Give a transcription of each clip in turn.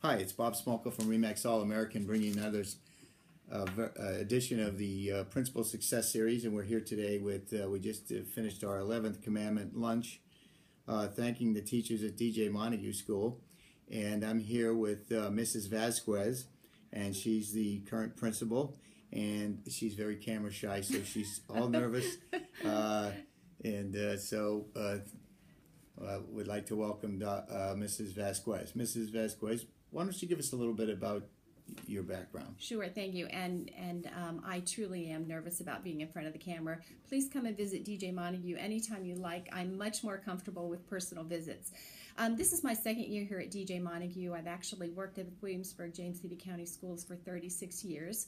Hi, it's Bob Smolko from Remax All-American bringing another edition of the Principal Success Series, and we're here today with, we just finished our 11th Commandment lunch, thanking the teachers at DJ Montague School, and I'm here with Mrs. Vazquez, and she's the current principal, and she's very camera shy, so she's all nervous, so we'd like to welcome Mrs. Vazquez. Mrs. Vazquez, why don't you give us a little bit about your background? Sure, thank you. And I truly am nervous about being in front of the camera. Please come and visit DJ Montague anytime you like. I'm much more comfortable with personal visits. This is my second year here at DJ Montague. I've actually worked at Williamsburg, James City County Schools for 36 years.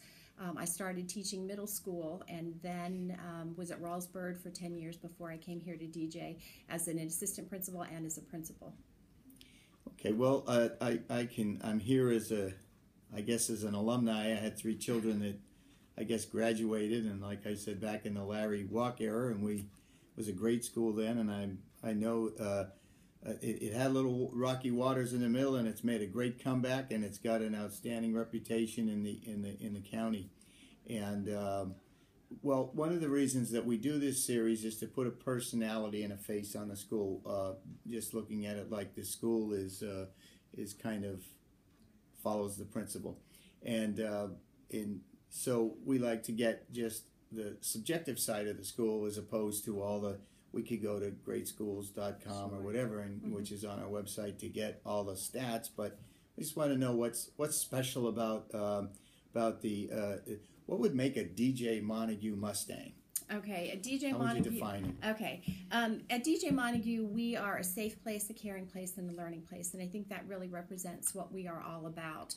I started teaching middle school and then was at Rawlsburg for 10 years before I came here to DJ as an assistant principal and as a principal. Okay, well, I'm here as as an alumni. I had 3 children that I guess graduated, and like I said, back in the Larry Walk era, and it was a great school then, and I know it had little rocky waters in the middle, and it's made a great comeback, and it's got an outstanding reputation in the county. And well, one of the reasons that we do this series is to put a personality and a face on the school. Just looking at it like the school is kind of follows the principal, and so we like to get just the subjective side of the school as opposed to all the. We could go to greatschools.com or whatever, and which is on our website to get all the stats. But we just want to know what's special about what would make a DJ Montague Mustang. Okay, at DJ How Montague. would you define it? Okay, at DJ Montague, we are a safe place, a caring place, and a learning place, and I think that really represents what we are all about.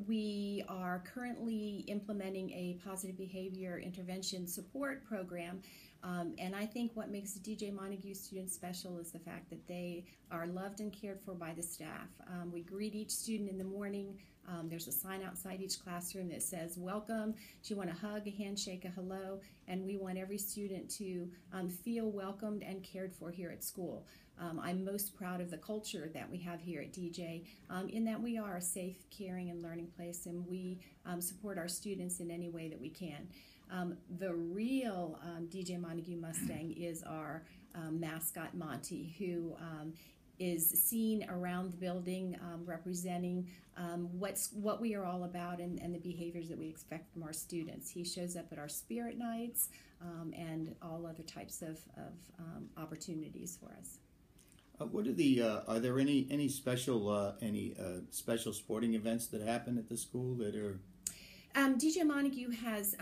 We are currently implementing a positive behavior intervention support program, and I think what makes the DJ Montague students special is the fact that they are loved and cared for by the staff. We greet each student in the morning. There's a sign outside each classroom that says, welcome. Do you want a hug, a handshake, a hello? And we want every student to feel welcomed and cared for here at school. I'm most proud of the culture that we have here at DJ in that we are a safe, caring, and learning place, and we support our students in any way that we can. The real DJ Montague Mustang is our mascot, Monty, who is seen around the building representing what we are all about and the behaviors that we expect from our students. He shows up at our spirit nights and all other types of opportunities for us. What are the? Are there any special special sporting events that happen at the school that are? DJ Montague has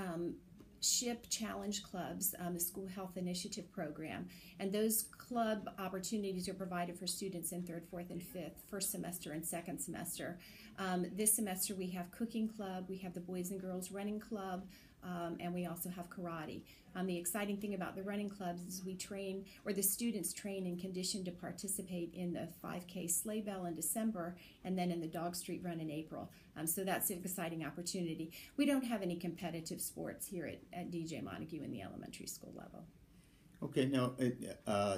SHIP Challenge Clubs, the School Health Initiative Program, and those club opportunities are provided for students in 3rd, 4th, and 5th, first semester and second semester. This semester we have Cooking Club, we have the Boys and Girls Running Club, and we also have karate. The exciting thing about the running clubs is we train, or the students train and condition to participate in the 5K Sleigh Bell in December and then in the Dog Street Run in April. So that's an exciting opportunity. We don't have any competitive sports here at DJ Montague in the elementary school level. Okay, now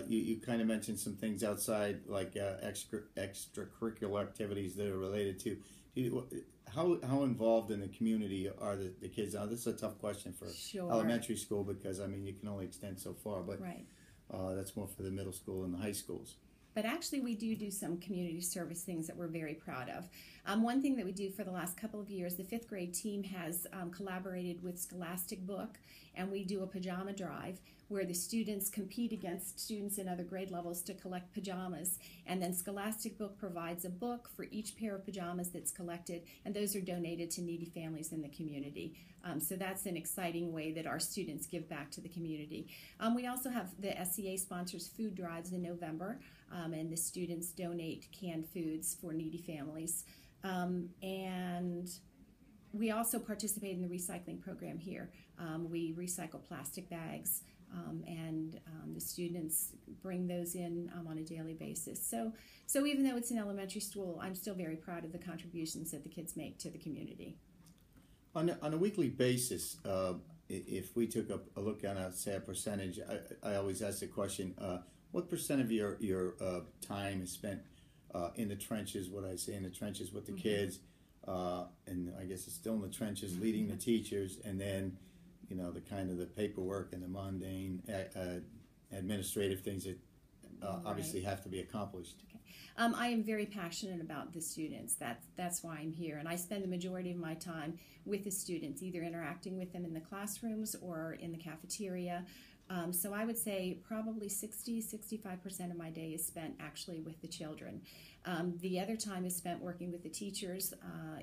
you kind of mentioned some things outside, like extracurricular activities that are related to. How involved in the community are the kids? Now, this is a tough question for Sure. elementary school because, I mean, you can only extend so far, but Right. That's more for the middle school and the high schools. But actually, we do some community service things that we're very proud of. One thing that we do for the last couple of years, the 5th grade team has collaborated with Scholastic Book, and we do a pajama drive where the students compete against students in other grade levels to collect pajamas. And then Scholastic Book provides a book for each pair of pajamas that's collected, and those are donated to needy families in the community. So that's an exciting way that our students give back to the community. We also have the SEA sponsors food drives in November, and the students donate canned foods for needy families. And we also participate in the recycling program here. We recycle plastic bags, and the students bring those in on a daily basis. So even though it's an elementary school, I'm still very proud of the contributions that the kids make to the community. On a weekly basis, if we took a look on a percentage, I always ask the question, what percent of your time is spent in the trenches, what I say in the trenches with the kids, and I guess it's still in the trenches, leading the teachers, and then, the kind of the paperwork and the mundane administrative things that obviously have to be accomplished. Okay. I am very passionate about the students. That's why I'm here, and I spend the majority of my time with the students, either interacting with them in the classrooms or in the cafeteria. So I would say probably 65% of my day is spent actually with the children. The other time is spent working with the teachers,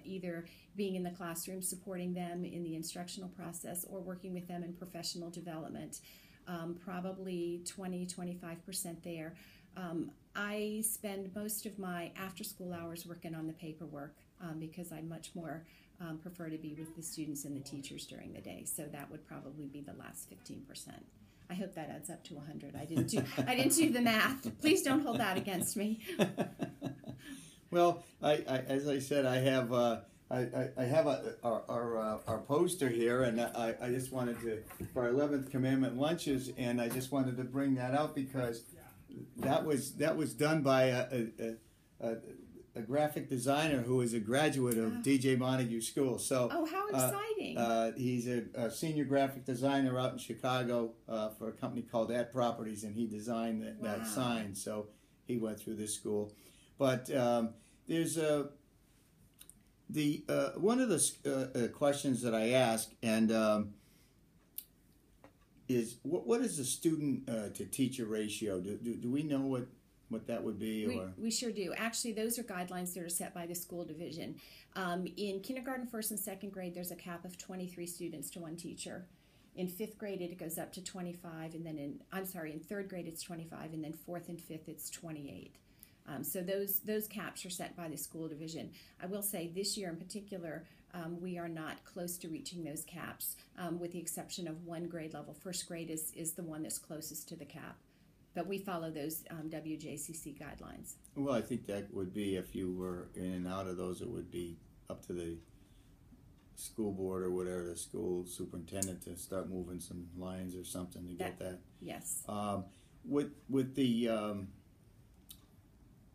either being in the classroom, supporting them in the instructional process, or working with them in professional development. Probably 20-25% there. I spend most of my after-school hours working on the paperwork because I much more prefer to be with the students and the teachers during the day. So that would probably be the last 15%. I hope that adds up to 100. I didn't do the math. Please don't hold that against me. Well, as I said, I have our poster here, and I just wanted to, for our 11th Commandment lunches, and I just wanted to bring that out because that was done by a graphic designer who is a graduate of DJ Montague School. So, oh, how exciting! He's a senior graphic designer out in Chicago for a company called Ad Properties, and he designed that sign. So he went through this school. But there's one of the questions that I ask, and is what is the student to teacher ratio? Do we know what that would be? We sure do. Actually, those are guidelines that are set by the school division. In kindergarten, first and second grade, there's a cap of 23 students to one teacher. In fifth grade, it goes up to 25, and then in third grade, it's 25, and then fourth and fifth, it's 28. So those caps are set by the school division. I will say this year in particular, we are not close to reaching those caps, with the exception of one grade level. First grade is the one that's closest to the cap. But we follow those WJCC guidelines. Well, I think that would be, if you were in and out of those, it would be up to the school board or whatever, the school superintendent, to start moving some lines or something to get that. Yes. With the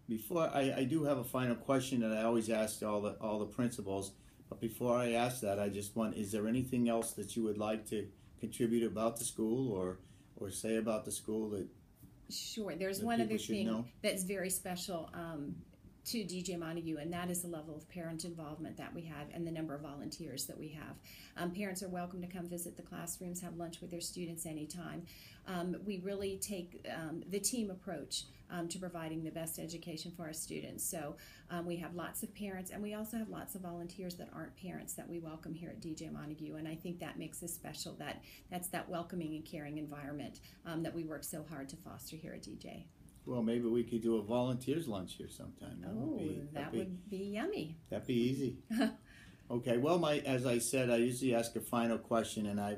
before I do have a final question that I always ask all the principals. But before I ask that, I just want, is there anything else that you would like to contribute about the school or say about the school that? Sure. There's one other thing that's very special to DJ Montague, and that is the level of parent involvement that we have and the number of volunteers that we have. Parents are welcome to come visit the classrooms, have lunch with their students anytime. We really take the team approach to providing the best education for our students. So we have lots of parents, and we also have lots of volunteers that aren't parents that we welcome here at DJ Montague, and I think that makes us special. That's that welcoming and caring environment that we work so hard to foster here at DJ. Well, maybe we could do a volunteers lunch here sometime. That would be yummy. That'd be easy. Okay. Well, as I said, I usually ask a final question, and I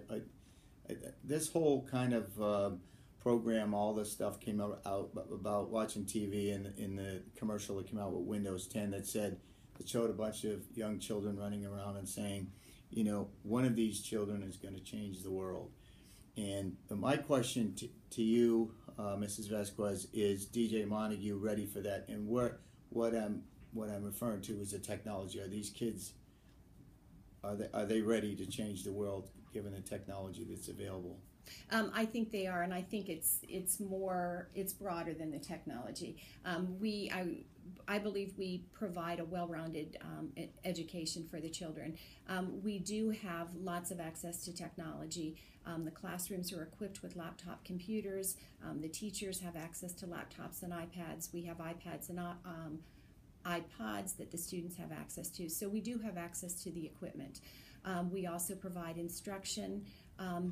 this whole kind of program, all this stuff came out about watching TV, and in the commercial that came out with Windows 10 that showed a bunch of young children running around and saying, one of these children is going to change the world. And my question to you, Mrs. Vazquez, is DJ Montague ready for that? And what I'm referring to is the technology. Are these kids, are they ready to change the world given the technology that's available? I think they are, and I think it's broader than the technology. I believe we provide a well-rounded education for the children. We do have lots of access to technology. The classrooms are equipped with laptop computers. The teachers have access to laptops and iPads. We have iPads and iPods that the students have access to. So we do have access to the equipment. We also provide instruction.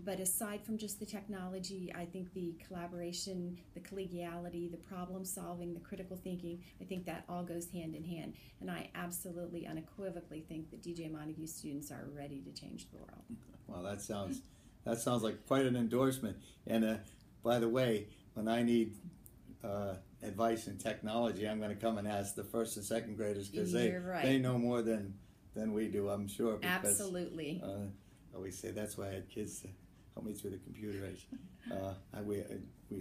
But aside from just the technology, I think the collaboration, the collegiality, the problem solving, the critical thinking, I think that all goes hand in hand. And I absolutely, unequivocally think that DJ Montague students are ready to change the world. Well, that sounds like quite an endorsement. And by the way, when I need advice in technology, I'm going to come and ask the first and second graders, because they know more than we do, I'm sure. Because, absolutely. I always say that's why I had kids. help me through the computer age.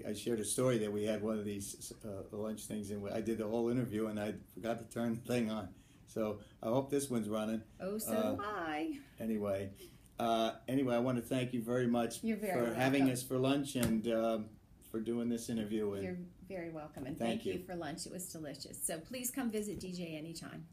I shared a story that we had one of these lunch things, and I did the whole interview, and I forgot to turn the thing on. So I hope this one's running. Oh, so do I. Anyway, I want to thank you very much for having us for lunch and for doing this interview. And you're very welcome, and thank thank you for lunch. It was delicious. So please come visit DJ anytime.